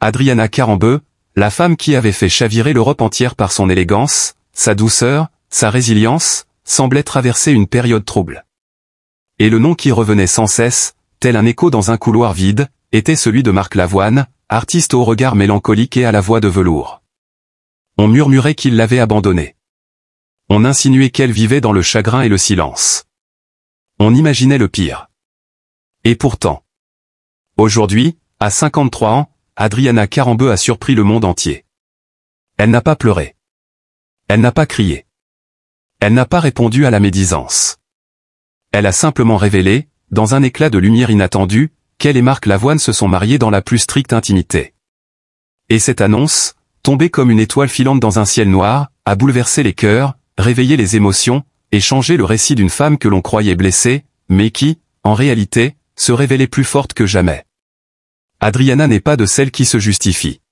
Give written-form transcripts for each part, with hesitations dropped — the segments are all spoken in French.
Adriana Karembeu, la femme qui avait fait chavirer l'Europe entière par son élégance, sa douceur, sa résilience, semblait traverser une période trouble. Et le nom qui revenait sans cesse, tel un écho dans un couloir vide, était celui de Marc Lavoine, artiste au regard mélancolique et à la voix de velours. On murmurait qu'il l'avait abandonnée. On insinuait qu'elle vivait dans le chagrin et le silence. On imaginait le pire. Et pourtant, aujourd'hui, à 53 ans, Adriana Karembeu a surpris le monde entier. Elle n'a pas pleuré. Elle n'a pas crié. Elle n'a pas répondu à la médisance. Elle a simplement révélé, dans un éclat de lumière inattendu, qu'elle et Marc Lavoine se sont mariés dans la plus stricte intimité. Et cette annonce, tombée comme une étoile filante dans un ciel noir, a bouleversé les cœurs, réveillé les émotions, et changé le récit d'une femme que l'on croyait blessée, mais qui, en réalité, se révélait plus forte que jamais. Adriana n'est pas de celles qui se justifient.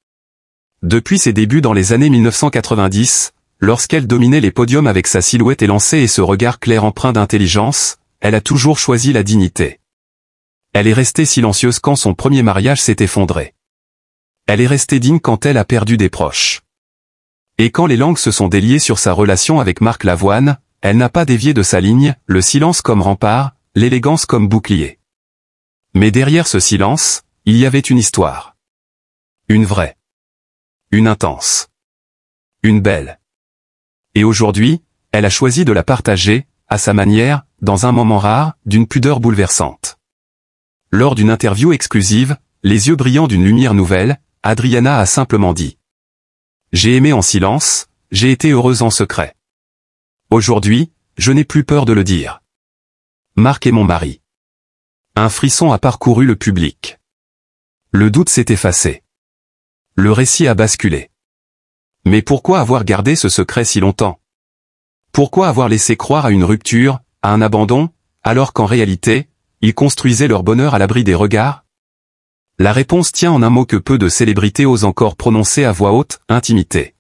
Depuis ses débuts dans les années 1990, lorsqu'elle dominait les podiums avec sa silhouette élancée et ce regard clair empreint d'intelligence, elle a toujours choisi la dignité. Elle est restée silencieuse quand son premier mariage s'est effondré. Elle est restée digne quand elle a perdu des proches. Et quand les langues se sont déliées sur sa relation avec Marc Lavoine, elle n'a pas dévié de sa ligne, le silence comme rempart, l'élégance comme bouclier. Mais derrière ce silence, il y avait une histoire. Une vraie. Une intense. Une belle. Et aujourd'hui, elle a choisi de la partager, à sa manière, dans un moment rare, d'une pudeur bouleversante. Lors d'une interview exclusive, les yeux brillants d'une lumière nouvelle, Adriana a simplement dit « J'ai aimé en silence, j'ai été heureuse en secret. Aujourd'hui, je n'ai plus peur de le dire. Marc est mon mari. » Un frisson a parcouru le public. Le doute s'est effacé. Le récit a basculé. Mais pourquoi avoir gardé ce secret si longtemps? Pourquoi avoir laissé croire à une rupture, à un abandon, alors qu'en réalité, ils construisaient leur bonheur à l'abri des regards? La réponse tient en un mot que peu de célébrités osent encore prononcer à voix haute, intimité.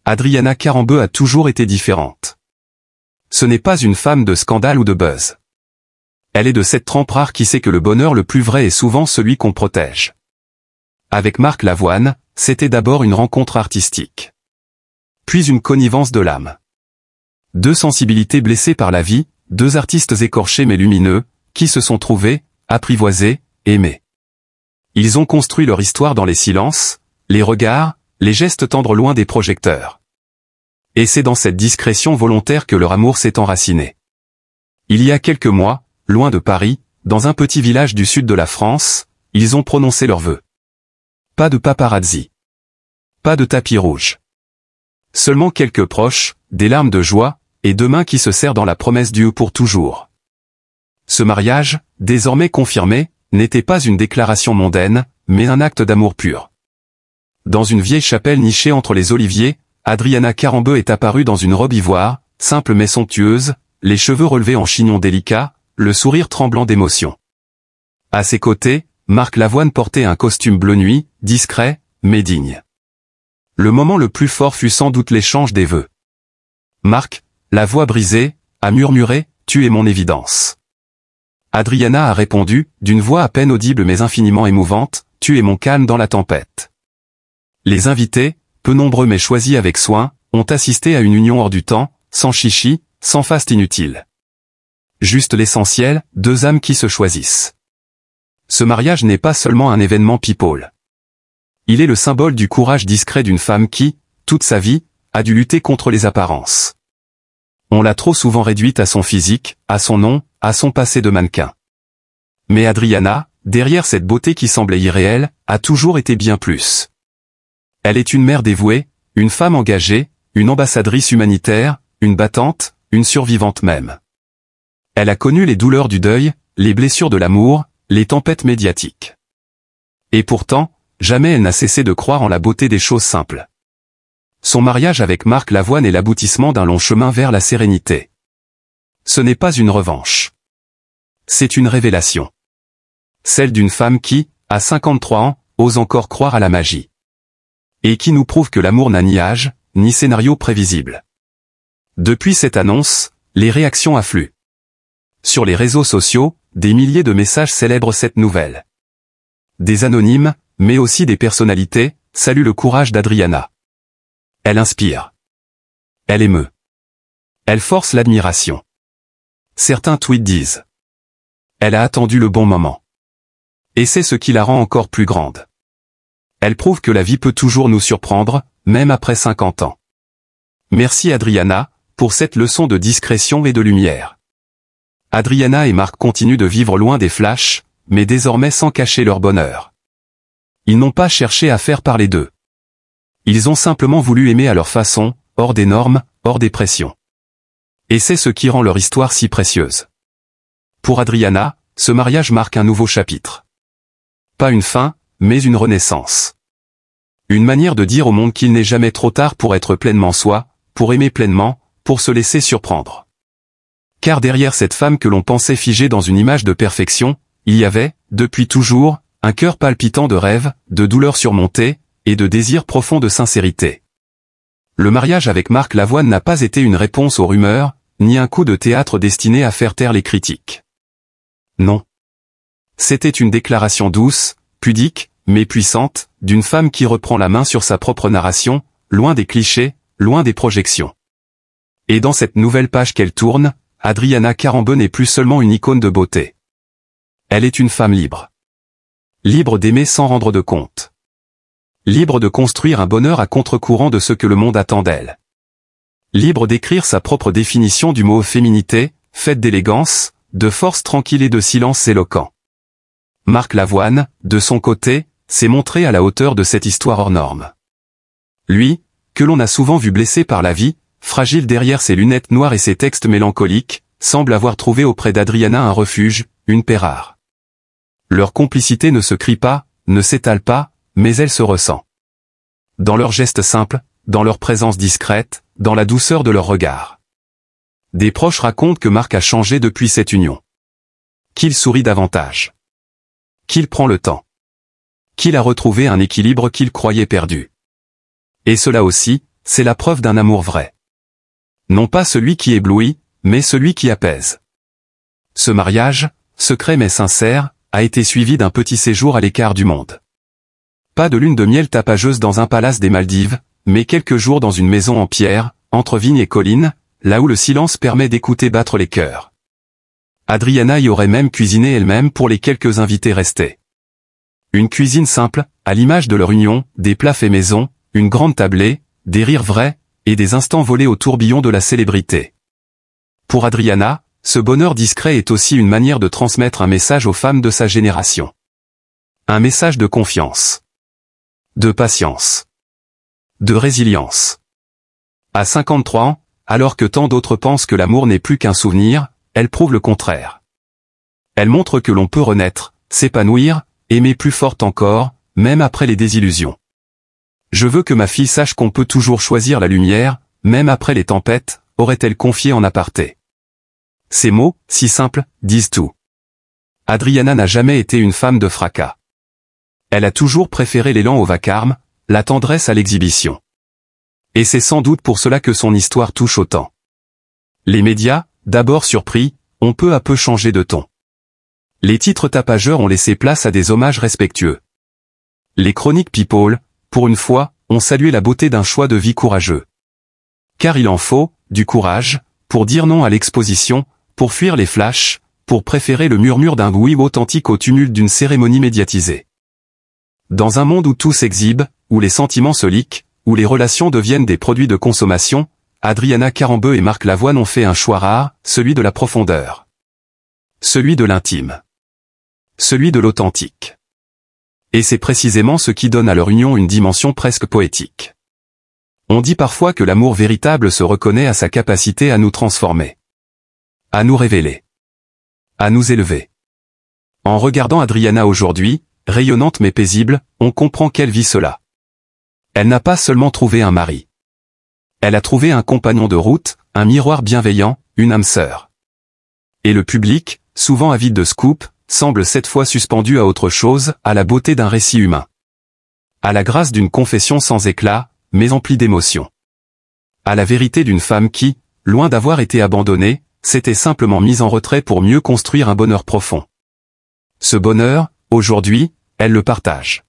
Adriana Karembeu a toujours été différente. Ce n'est pas une femme de scandale ou de buzz. Elle est de cette trempe rare qui sait que le bonheur le plus vrai est souvent celui qu'on protège. Avec Marc Lavoine, c'était d'abord une rencontre artistique. Puis une connivence de l'âme. Deux sensibilités blessées par la vie, deux artistes écorchés mais lumineux, qui se sont trouvés, apprivoisés, aimés. Ils ont construit leur histoire dans les silences, les regards, les gestes tendres loin des projecteurs. Et c'est dans cette discrétion volontaire que leur amour s'est enraciné. Il y a quelques mois, loin de Paris, dans un petit village du sud de la France, ils ont prononcé leurs vœux. Pas de paparazzi. Pas de tapis rouge. Seulement quelques proches, des larmes de joie, et deux mains qui se serrent dans la promesse Dieu pour toujours. Ce mariage, désormais confirmé, n'était pas une déclaration mondaine, mais un acte d'amour pur. Dans une vieille chapelle nichée entre les oliviers, Adriana Karembeu est apparue dans une robe ivoire, simple mais somptueuse, les cheveux relevés en chignon délicat, le sourire tremblant d'émotion. À ses côtés, Marc Lavoine portait un costume bleu nuit, discret, mais digne. Le moment le plus fort fut sans doute l'échange des vœux. Marc, la voix brisée, a murmuré « Tu es mon évidence ». Adriana a répondu, d'une voix à peine audible mais infiniment émouvante, « Tu es mon calme dans la tempête ». Les invités, peu nombreux mais choisis avec soin, ont assisté à une union hors du temps, sans chichi, sans faste inutile. Juste l'essentiel, deux âmes qui se choisissent. Ce mariage n'est pas seulement un événement people. Il est le symbole du courage discret d'une femme qui, toute sa vie, a dû lutter contre les apparences. On l'a trop souvent réduite à son physique, à son nom, à son passé de mannequin. Mais Adriana, derrière cette beauté qui semblait irréelle, a toujours été bien plus. Elle est une mère dévouée, une femme engagée, une ambassadrice humanitaire, une battante, une survivante même. Elle a connu les douleurs du deuil, les blessures de l'amour, les tempêtes médiatiques. Et pourtant, jamais elle n'a cessé de croire en la beauté des choses simples. Son mariage avec Marc Lavoine est l'aboutissement d'un long chemin vers la sérénité. Ce n'est pas une revanche. C'est une révélation. Celle d'une femme qui, à 53 ans, ose encore croire à la magie. Et qui nous prouve que l'amour n'a ni âge, ni scénario prévisible. Depuis cette annonce, les réactions affluent. Sur les réseaux sociaux, des milliers de messages célèbrent cette nouvelle. Des anonymes, mais aussi des personnalités, saluent le courage d'Adriana. Elle inspire. Elle émeut. Elle force l'admiration. Certains tweets disent: elle a attendu le bon moment. Et c'est ce qui la rend encore plus grande. Elle prouve que la vie peut toujours nous surprendre, même après 50 ans. Merci Adriana, pour cette leçon de discrétion et de lumière. Adriana et Marc continuent de vivre loin des flashs, mais désormais sans cacher leur bonheur. Ils n'ont pas cherché à faire parler d'eux. Ils ont simplement voulu aimer à leur façon, hors des normes, hors des pressions. Et c'est ce qui rend leur histoire si précieuse. Pour Adriana, ce mariage marque un nouveau chapitre. Pas une fin, mais une renaissance. Une manière de dire au monde qu'il n'est jamais trop tard pour être pleinement soi, pour aimer pleinement, pour se laisser surprendre. Car derrière cette femme que l'on pensait figée dans une image de perfection, il y avait, depuis toujours, un cœur palpitant de rêve, de douleur surmontée, et de désir profond de sincérité. Le mariage avec Marc Lavoine n'a pas été une réponse aux rumeurs, ni un coup de théâtre destiné à faire taire les critiques. Non. C'était une déclaration douce, pudique, mais puissante, d'une femme qui reprend la main sur sa propre narration, loin des clichés, loin des projections. Et dans cette nouvelle page qu'elle tourne, Adriana Karembeu n'est plus seulement une icône de beauté. Elle est une femme libre. Libre d'aimer sans rendre de compte. Libre de construire un bonheur à contre-courant de ce que le monde attend d'elle. Libre d'écrire sa propre définition du mot féminité, faite d'élégance, de force tranquille et de silence éloquent. Marc Lavoine, de son côté, s'est montré à la hauteur de cette histoire hors norme. Lui, que l'on a souvent vu blessé par la vie, fragile derrière ses lunettes noires et ses textes mélancoliques, semble avoir trouvé auprès d'Adriana un refuge, une paix rare. Leur complicité ne se crie pas, ne s'étale pas, mais elle se ressent. Dans leurs gestes simples, dans leur présence discrète, dans la douceur de leur regard. Des proches racontent que Marc a changé depuis cette union. Qu'il sourit davantage. Qu'il prend le temps. Qu'il a retrouvé un équilibre qu'il croyait perdu. Et cela aussi, c'est la preuve d'un amour vrai. Non pas celui qui éblouit, mais celui qui apaise. Ce mariage, secret mais sincère, a été suivi d'un petit séjour à l'écart du monde. Pas de lune de miel tapageuse dans un palace des Maldives, mais quelques jours dans une maison en pierre, entre vignes et collines, là où le silence permet d'écouter battre les cœurs. Adriana y aurait même cuisiné elle-même pour les quelques invités restés. Une cuisine simple, à l'image de leur union, des plats faits maison, une grande tablée, des rires vrais, et des instants volés au tourbillon de la célébrité. Pour Adriana, ce bonheur discret est aussi une manière de transmettre un message aux femmes de sa génération. Un message de confiance. De patience. De résilience. À 53 ans, alors que tant d'autres pensent que l'amour n'est plus qu'un souvenir, elle prouve le contraire. Elle montre que l'on peut renaître, s'épanouir, aimer plus forte encore, même après les désillusions. Je veux que ma fille sache qu'on peut toujours choisir la lumière, même après les tempêtes, aurait-elle confié en aparté. Ces mots, si simples, disent tout. Adriana n'a jamais été une femme de fracas. Elle a toujours préféré l'élan au vacarme, la tendresse à l'exhibition. Et c'est sans doute pour cela que son histoire touche autant. Les médias, d'abord surpris, ont peu à peu changé de ton. Les titres tapageurs ont laissé place à des hommages respectueux. Les chroniques People, pour une fois, ont salué la beauté d'un choix de vie courageux. Car il en faut, du courage, pour dire non à l'exposition, pour fuir les flashs, pour préférer le murmure d'un oui authentique au tumulte d'une cérémonie médiatisée. Dans un monde où tout s'exhibe, où les sentiments se liquent, où les relations deviennent des produits de consommation, Adriana Karembeu et Marc Lavoine ont fait un choix rare, celui de la profondeur. Celui de l'intime. Celui de l'authentique. Et c'est précisément ce qui donne à leur union une dimension presque poétique. On dit parfois que l'amour véritable se reconnaît à sa capacité à nous transformer. À nous révéler. À nous élever. En regardant Adriana aujourd'hui, rayonnante mais paisible, on comprend qu'elle vit cela. Elle n'a pas seulement trouvé un mari. Elle a trouvé un compagnon de route, un miroir bienveillant, une âme sœur. Et le public, souvent avide de scoop, semble cette fois suspendu à autre chose, à la beauté d'un récit humain. À la grâce d'une confession sans éclat, mais emplie d'émotion. À la vérité d'une femme qui, loin d'avoir été abandonnée, s'était simplement mise en retrait pour mieux construire un bonheur profond. Ce bonheur, aujourd'hui, elle le partage.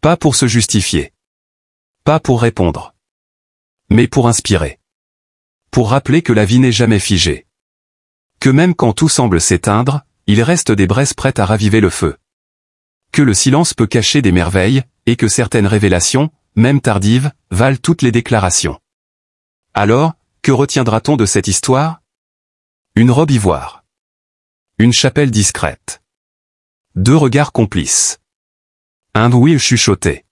Pas pour se justifier. Pas pour répondre. Mais pour inspirer. Pour rappeler que la vie n'est jamais figée. Que même quand tout semble s'éteindre, il reste des braises prêtes à raviver le feu. Que le silence peut cacher des merveilles, et que certaines révélations, même tardives, valent toutes les déclarations. Alors, que retiendra-t-on de cette histoire? Une robe ivoire. Une chapelle discrète. 2 regards complices. Un oui chuchoté.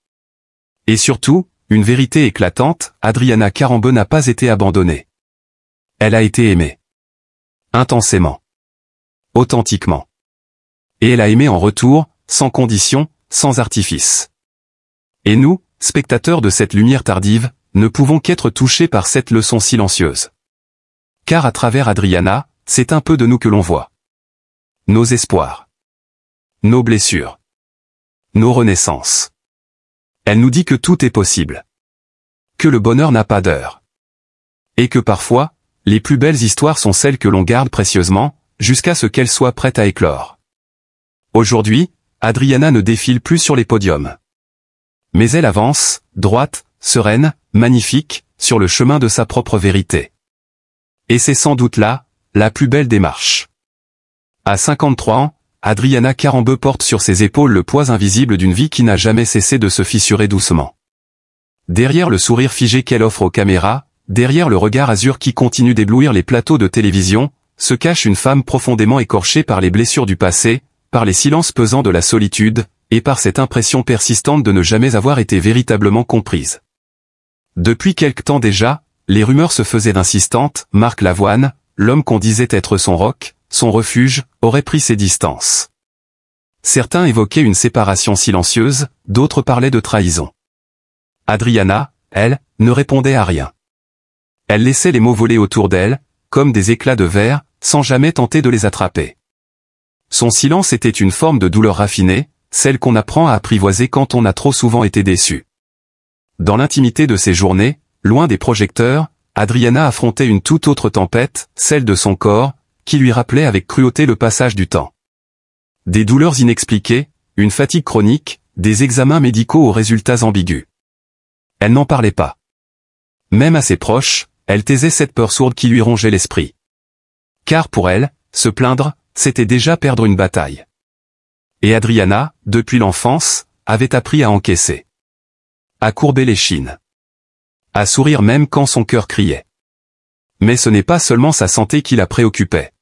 Et surtout, une vérité éclatante, Adriana Karembeu n'a pas été abandonnée. Elle a été aimée. Intensément. Authentiquement. Et elle a aimé en retour, sans condition, sans artifice. Et nous, spectateurs de cette lumière tardive, ne pouvons qu'être touchés par cette leçon silencieuse. Car à travers Adriana, c'est un peu de nous que l'on voit. Nos espoirs. Nos blessures. Nos renaissances. Elle nous dit que tout est possible. Que le bonheur n'a pas d'heure. Et que parfois, les plus belles histoires sont celles que l'on garde précieusement, jusqu'à ce qu'elles soient prêtes à éclore. Aujourd'hui, Adriana ne défile plus sur les podiums. Mais elle avance, droite, sereine, magnifique, sur le chemin de sa propre vérité. Et c'est sans doute là, la plus belle démarche. À 53 ans, Adriana Karembeu porte sur ses épaules le poids invisible d'une vie qui n'a jamais cessé de se fissurer doucement. Derrière le sourire figé qu'elle offre aux caméras, derrière le regard azur qui continue d'éblouir les plateaux de télévision, se cache une femme profondément écorchée par les blessures du passé, par les silences pesants de la solitude, et par cette impression persistante de ne jamais avoir été véritablement comprise. Depuis quelque temps déjà, les rumeurs se faisaient insistantes, Marc Lavoine, l'homme qu'on disait être son roc, son refuge, aurait pris ses distances. Certains évoquaient une séparation silencieuse, d'autres parlaient de trahison. Adriana, elle, ne répondait à rien. Elle laissait les mots voler autour d'elle, comme des éclats de verre, sans jamais tenter de les attraper. Son silence était une forme de douleur raffinée, celle qu'on apprend à apprivoiser quand on a trop souvent été déçu. Dans l'intimité de ses journées, loin des projecteurs, Adriana affrontait une toute autre tempête, celle de son corps, qui lui rappelait avec cruauté le passage du temps. Des douleurs inexpliquées, une fatigue chronique, des examens médicaux aux résultats ambigus. Elle n'en parlait pas. Même à ses proches, elle taisait cette peur sourde qui lui rongeait l'esprit. Car pour elle, se plaindre, c'était déjà perdre une bataille. Et Adriana, depuis l'enfance, avait appris à encaisser. À courber l'échine. À sourire même quand son cœur criait. Mais ce n'est pas seulement sa santé qui la préoccupait.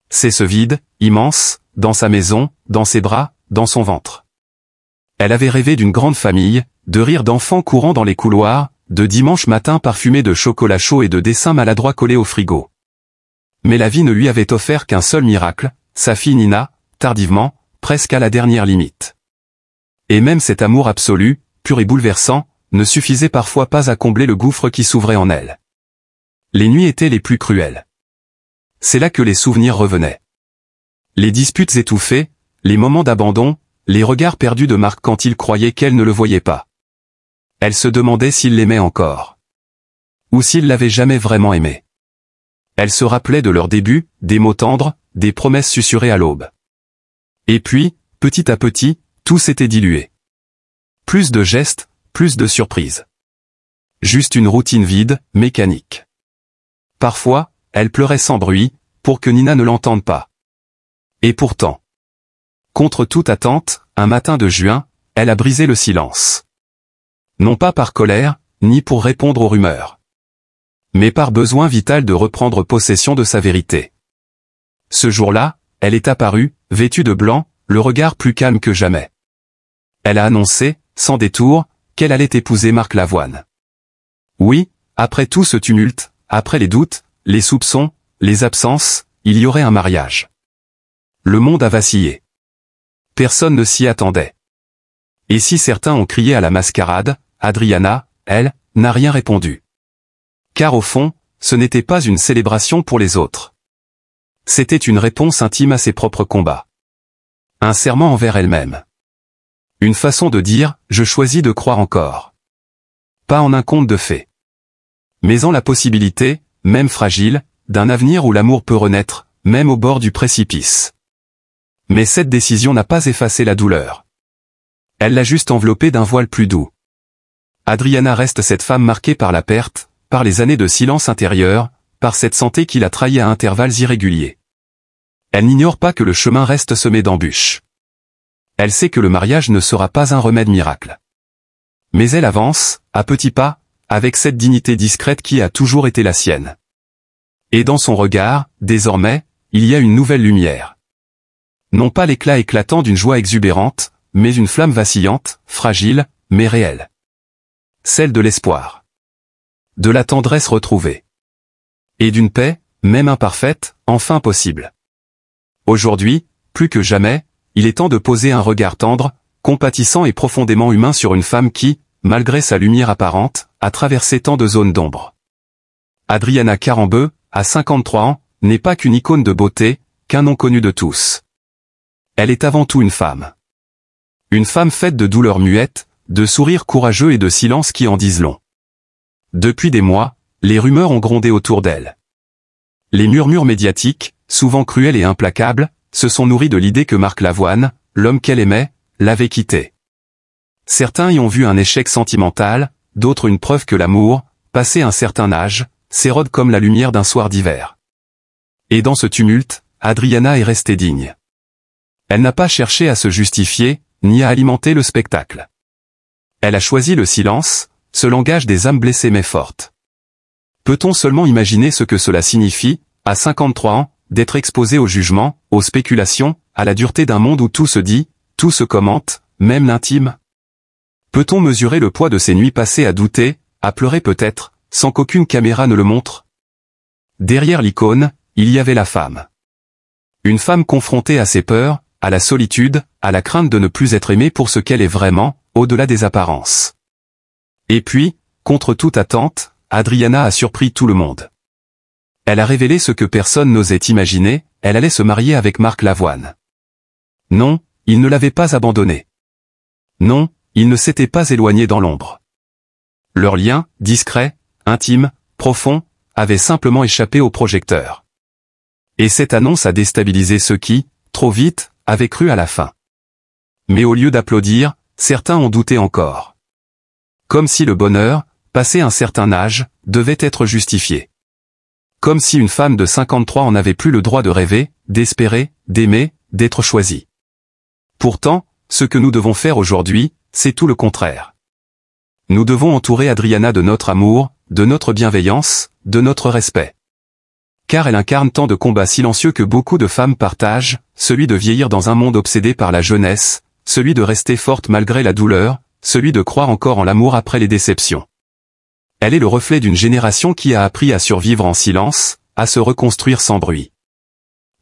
C'est ce vide, immense, dans sa maison, dans ses bras, dans son ventre. Elle avait rêvé d'une grande famille, de rires d'enfants courant dans les couloirs, de dimanches matins parfumés de chocolat chaud et de dessins maladroits collés au frigo. Mais la vie ne lui avait offert qu'un seul miracle, sa fille Nina, tardivement, presque à la dernière limite. Et même cet amour absolu, pur et bouleversant, ne suffisait parfois pas à combler le gouffre qui s'ouvrait en elle. Les nuits étaient les plus cruelles. C'est là que les souvenirs revenaient. Les disputes étouffées, les moments d'abandon, les regards perdus de Marc quand il croyait qu'elle ne le voyait pas. Elle se demandait s'il l'aimait encore. Ou s'il l'avait jamais vraiment aimé. Elle se rappelait de leur début, des mots tendres, des promesses susurrées à l'aube. Et puis, petit à petit, tout s'était dilué. Plus de gestes, plus de surprises. Juste une routine vide, mécanique. Parfois, elle pleurait sans bruit, pour que Nina ne l'entende pas. Et pourtant, contre toute attente, un matin de juin, elle a brisé le silence. Non pas par colère, ni pour répondre aux rumeurs. Mais par besoin vital de reprendre possession de sa vérité. Ce jour-là, elle est apparue, vêtue de blanc, le regard plus calme que jamais. Elle a annoncé, sans détour, qu'elle allait épouser Marc Lavoine. Oui, après tout ce tumulte, après les doutes, les soupçons, les absences, il y aurait un mariage. Le monde a vacillé. Personne ne s'y attendait. Et si certains ont crié à la mascarade, Adriana, elle, n'a rien répondu. Car au fond, ce n'était pas une célébration pour les autres. C'était une réponse intime à ses propres combats. Un serment envers elle-même. Une façon de dire, je choisis de croire encore. Pas en un conte de fées. Mais en la possibilité, même fragile, d'un avenir où l'amour peut renaître, même au bord du précipice. Mais cette décision n'a pas effacé la douleur. Elle l'a juste enveloppé d'un voile plus doux. Adriana reste cette femme marquée par la perte, par les années de silence intérieur, par cette santé qui la trahit à intervalles irréguliers. Elle n'ignore pas que le chemin reste semé d'embûches. Elle sait que le mariage ne sera pas un remède miracle. Mais elle avance, à petits pas, avec cette dignité discrète qui a toujours été la sienne. Et dans son regard, désormais, il y a une nouvelle lumière. Non pas l'éclat éclatant d'une joie exubérante, mais une flamme vacillante, fragile, mais réelle. Celle de l'espoir. De la tendresse retrouvée. Et d'une paix, même imparfaite, enfin possible. Aujourd'hui, plus que jamais, il est temps de poser un regard tendre, compatissant et profondément humain sur une femme qui, malgré sa lumière apparente, a traversé tant de zones d'ombre. Adriana Karembeu, à 53 ans, n'est pas qu'une icône de beauté, qu'un nom connu de tous. Elle est avant tout une femme. Une femme faite de douleurs muettes, de sourires courageux et de silences qui en disent long. Depuis des mois, les rumeurs ont grondé autour d'elle. Les murmures médiatiques, souvent cruels et implacables, se sont nourris de l'idée que Marc Lavoine, l'homme qu'elle aimait, l'avait quittée. Certains y ont vu un échec sentimental, d'autres une preuve que l'amour, passé un certain âge, s'érode comme la lumière d'un soir d'hiver. Et dans ce tumulte, Adriana est restée digne. Elle n'a pas cherché à se justifier, ni à alimenter le spectacle. Elle a choisi le silence, ce langage des âmes blessées mais fortes. Peut-on seulement imaginer ce que cela signifie, à 53 ans, d'être exposé au jugement, aux spéculations, à la dureté d'un monde où tout se dit, tout se commente, même l'intime? Peut-on mesurer le poids de ces nuits passées à douter, à pleurer peut-être, sans qu'aucune caméra ne le montre? Derrière l'icône, il y avait la femme. Une femme confrontée à ses peurs, à la solitude, à la crainte de ne plus être aimée pour ce qu'elle est vraiment, au-delà des apparences. Et puis, contre toute attente, Adriana a surpris tout le monde. Elle a révélé ce que personne n'osait imaginer, elle allait se marier avec Marc Lavoine. Non, il ne l'avait pas abandonnée. Non, il ne s'était pas éloigné dans l'ombre. Leur lien, discret, intime, profond, avait simplement échappé au projecteur. Et cette annonce a déstabilisé ceux qui, trop vite, avaient cru à la fin. Mais au lieu d'applaudir, certains ont douté encore. Comme si le bonheur, passé un certain âge, devait être justifié. Comme si une femme de 53 en n'avait plus le droit de rêver, d'espérer, d'aimer, d'être choisie. Pourtant, ce que nous devons faire aujourd'hui, c'est tout le contraire. Nous devons entourer Adriana de notre amour, de notre bienveillance, de notre respect. Car elle incarne tant de combats silencieux que beaucoup de femmes partagent, celui de vieillir dans un monde obsédé par la jeunesse, celui de rester forte malgré la douleur, celui de croire encore en l'amour après les déceptions. Elle est le reflet d'une génération qui a appris à survivre en silence, à se reconstruire sans bruit.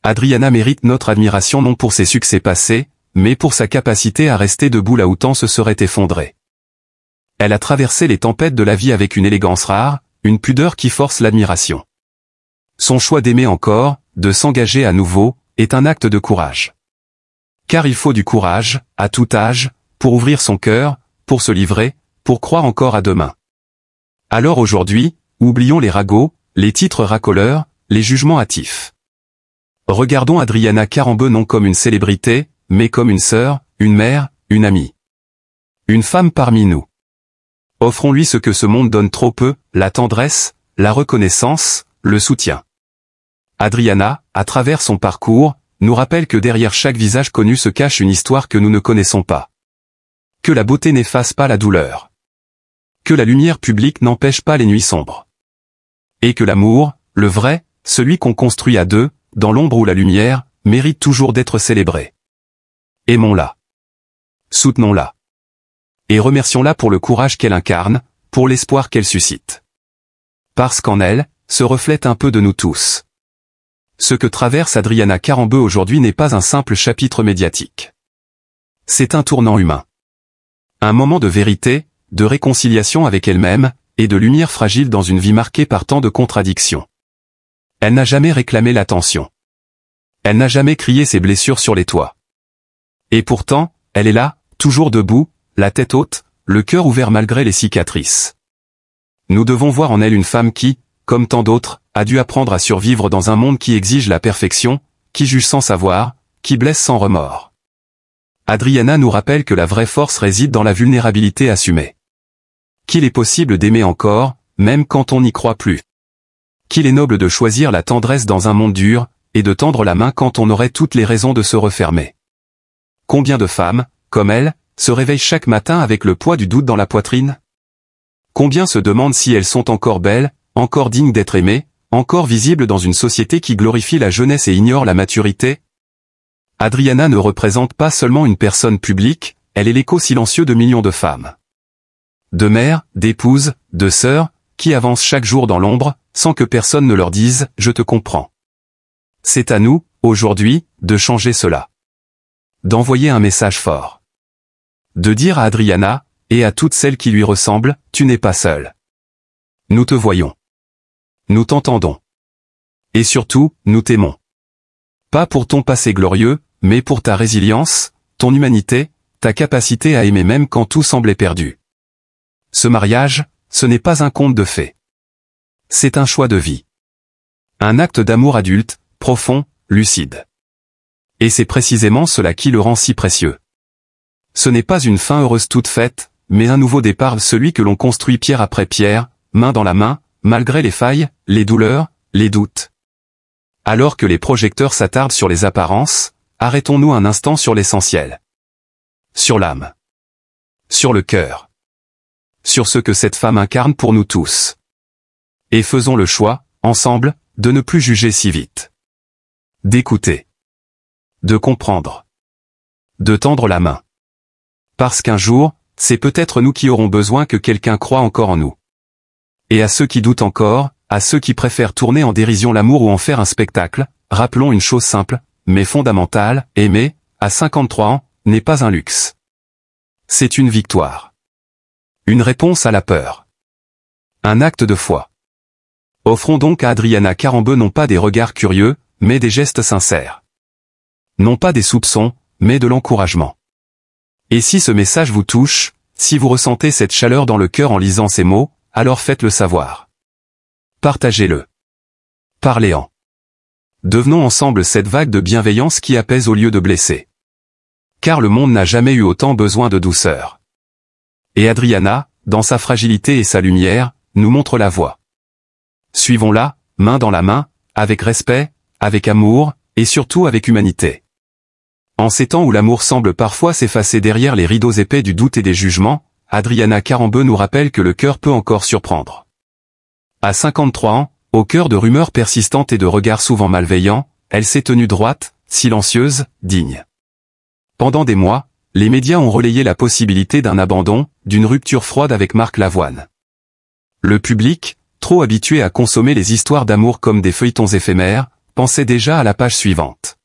Adriana mérite notre admiration non pour ses succès passés, mais pour sa capacité à rester debout là où tant se serait effondré. Elle a traversé les tempêtes de la vie avec une élégance rare, une pudeur qui force l'admiration. Son choix d'aimer encore, de s'engager à nouveau, est un acte de courage. Car il faut du courage, à tout âge, pour ouvrir son cœur, pour se livrer, pour croire encore à demain. Alors aujourd'hui, oublions les ragots, les titres racoleurs, les jugements hâtifs. Regardons Adriana Karembeu non comme une célébrité, mais comme une sœur, une mère, une amie. Une femme parmi nous. Offrons-lui ce que ce monde donne trop peu, la tendresse, la reconnaissance, le soutien. Adriana, à travers son parcours, nous rappelle que derrière chaque visage connu se cache une histoire que nous ne connaissons pas. Que la beauté n'efface pas la douleur. Que la lumière publique n'empêche pas les nuits sombres. Et que l'amour, le vrai, celui qu'on construit à deux, dans l'ombre ou la lumière, mérite toujours d'être célébré. Aimons-la. Soutenons-la. Et remercions-la pour le courage qu'elle incarne, pour l'espoir qu'elle suscite. Parce qu'en elle, se reflète un peu de nous tous. Ce que traverse Adriana Karembeu aujourd'hui n'est pas un simple chapitre médiatique. C'est un tournant humain. Un moment de vérité, de réconciliation avec elle-même, et de lumière fragile dans une vie marquée par tant de contradictions. Elle n'a jamais réclamé l'attention. Elle n'a jamais crié ses blessures sur les toits. Et pourtant, elle est là, toujours debout, la tête haute, le cœur ouvert malgré les cicatrices. Nous devons voir en elle une femme qui, comme tant d'autres, a dû apprendre à survivre dans un monde qui exige la perfection, qui juge sans savoir, qui blesse sans remords. Adriana nous rappelle que la vraie force réside dans la vulnérabilité assumée. Qu'il est possible d'aimer encore, même quand on n'y croit plus. Qu'il est noble de choisir la tendresse dans un monde dur, et de tendre la main quand on aurait toutes les raisons de se refermer. Combien de femmes, comme elle, se réveillent chaque matin avec le poids du doute dans la poitrine? Combien se demandent si elles sont encore belles, encore dignes d'être aimées, encore visibles dans une société qui glorifie la jeunesse et ignore la maturité? Adriana ne représente pas seulement une personne publique, elle est l'écho silencieux de millions de femmes. De mères, d'épouses, de sœurs, qui avancent chaque jour dans l'ombre, sans que personne ne leur dise « je te comprends ». C'est à nous, aujourd'hui, de changer cela. D'envoyer un message fort. De dire à Adriana, et à toutes celles qui lui ressemblent, tu n'es pas seule. Nous te voyons. Nous t'entendons. Et surtout, nous t'aimons. Pas pour ton passé glorieux, mais pour ta résilience, ton humanité, ta capacité à aimer même quand tout semblait perdu. Ce mariage, ce n'est pas un conte de fées. C'est un choix de vie. Un acte d'amour adulte, profond, lucide. Et c'est précisément cela qui le rend si précieux. Ce n'est pas une fin heureuse toute faite, mais un nouveau départ, celui que l'on construit pierre après pierre, main dans la main, malgré les failles, les douleurs, les doutes. Alors que les projecteurs s'attardent sur les apparences, arrêtons-nous un instant sur l'essentiel. Sur l'âme. Sur le cœur. Sur ce que cette femme incarne pour nous tous. Et faisons le choix, ensemble, de ne plus juger si vite. D'écouter. De comprendre. De tendre la main. Parce qu'un jour, c'est peut-être nous qui aurons besoin que quelqu'un croie encore en nous. Et à ceux qui doutent encore, à ceux qui préfèrent tourner en dérision l'amour ou en faire un spectacle, rappelons une chose simple, mais fondamentale, aimer, à 53 ans, n'est pas un luxe. C'est une victoire. Une réponse à la peur. Un acte de foi. Offrons donc à Adriana Carambeu non pas des regards curieux, mais des gestes sincères. Non pas des soupçons, mais de l'encouragement. Et si ce message vous touche, si vous ressentez cette chaleur dans le cœur en lisant ces mots, alors faites-le savoir. Partagez-le. Parlez-en. Devenons ensemble cette vague de bienveillance qui apaise au lieu de blesser. Car le monde n'a jamais eu autant besoin de douceur. Et Adriana, dans sa fragilité et sa lumière, nous montre la voie. Suivons-la, main dans la main, avec respect, avec amour, et surtout avec humanité. En ces temps où l'amour semble parfois s'effacer derrière les rideaux épais du doute et des jugements, Adriana Carambeu nous rappelle que le cœur peut encore surprendre. À 53 ans, au cœur de rumeurs persistantes et de regards souvent malveillants, elle s'est tenue droite, silencieuse, digne. Pendant des mois, les médias ont relayé la possibilité d'un abandon, d'une rupture froide avec Marc Lavoine. Le public, trop habitué à consommer les histoires d'amour comme des feuilletons éphémères, pensait déjà à la page suivante.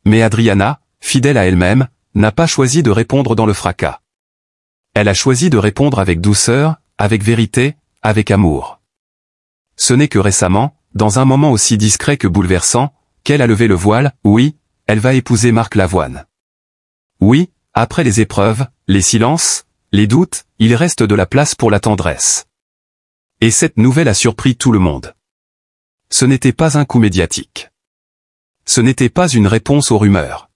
Mais Adriana, fidèle à elle-même, n'a pas choisi de répondre dans le fracas. Elle a choisi de répondre avec douceur, avec vérité, avec amour. Ce n'est que récemment, dans un moment aussi discret que bouleversant, qu'elle a levé le voile, oui, elle va épouser Marc Lavoine. Oui, après les épreuves, les silences, les doutes, il reste de la place pour la tendresse. Et cette nouvelle a surpris tout le monde. Ce n'était pas un coup médiatique. Ce n'était pas une réponse aux rumeurs.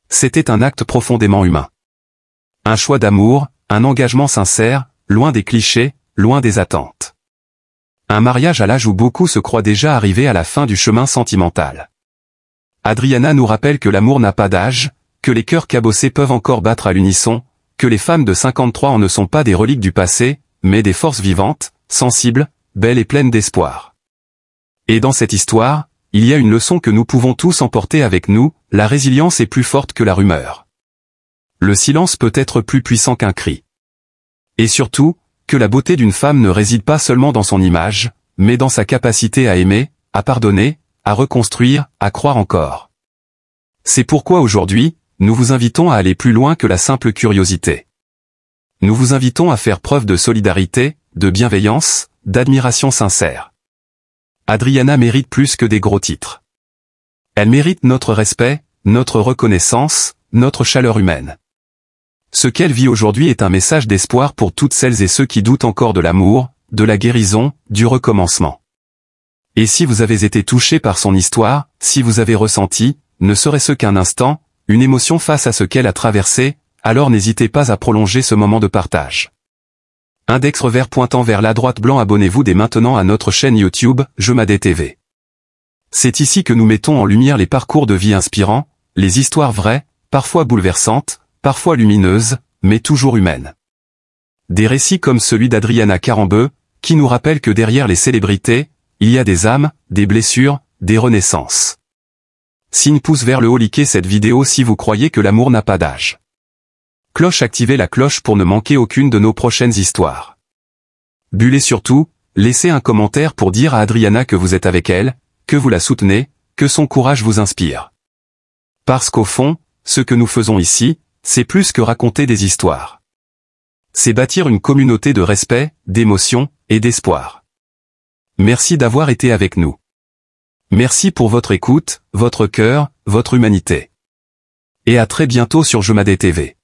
C'était un acte profondément humain. Un choix d'amour, un engagement sincère, loin des clichés, loin des attentes. Un mariage à l'âge où beaucoup se croient déjà arrivés à la fin du chemin sentimental. Adriana nous rappelle que l'amour n'a pas d'âge, que les cœurs cabossés peuvent encore battre à l'unisson, que les femmes de 53 ans ne sont pas des reliques du passé, mais des forces vivantes, sensibles, belles et pleines d'espoir. Et dans cette histoire, il y a une leçon que nous pouvons tous emporter avec nous, la résilience est plus forte que la rumeur. Le silence peut être plus puissant qu'un cri. Et surtout, que la beauté d'une femme ne réside pas seulement dans son image, mais dans sa capacité à aimer, à pardonner, à reconstruire, à croire encore. C'est pourquoi aujourd'hui, nous vous invitons à aller plus loin que la simple curiosité. Nous vous invitons à faire preuve de solidarité, de bienveillance, d'admiration sincère. Adriana mérite plus que des gros titres. Elle mérite notre respect, notre reconnaissance, notre chaleur humaine. Ce qu'elle vit aujourd'hui est un message d'espoir pour toutes celles et ceux qui doutent encore de l'amour, de la guérison, du recommencement. Et si vous avez été touché par son histoire, si vous avez ressenti, ne serait-ce qu'un instant, une émotion face à ce qu'elle a traversé, alors n'hésitez pas à prolonger ce moment de partage. Index revers pointant vers la droite blanc. Abonnez-vous dès maintenant à notre chaîne YouTube, Jemadé TV. C'est ici que nous mettons en lumière les parcours de vie inspirants, les histoires vraies, parfois bouleversantes, parfois lumineuses, mais toujours humaines. Des récits comme celui d'Adriana Karembeu, qui nous rappelle que derrière les célébrités, il y a des âmes, des blessures, des renaissances. Signe pouce vers le haut, likez cette vidéo si vous croyez que l'amour n'a pas d'âge. Cloche, activez la cloche pour ne manquer aucune de nos prochaines histoires. Bullez surtout, laissez un commentaire pour dire à Adriana que vous êtes avec elle, que vous la soutenez, que son courage vous inspire. Parce qu'au fond, ce que nous faisons ici, c'est plus que raconter des histoires. C'est bâtir une communauté de respect, d'émotion, et d'espoir. Merci d'avoir été avec nous. Merci pour votre écoute, votre cœur, votre humanité. Et à très bientôt sur Jemadé TV.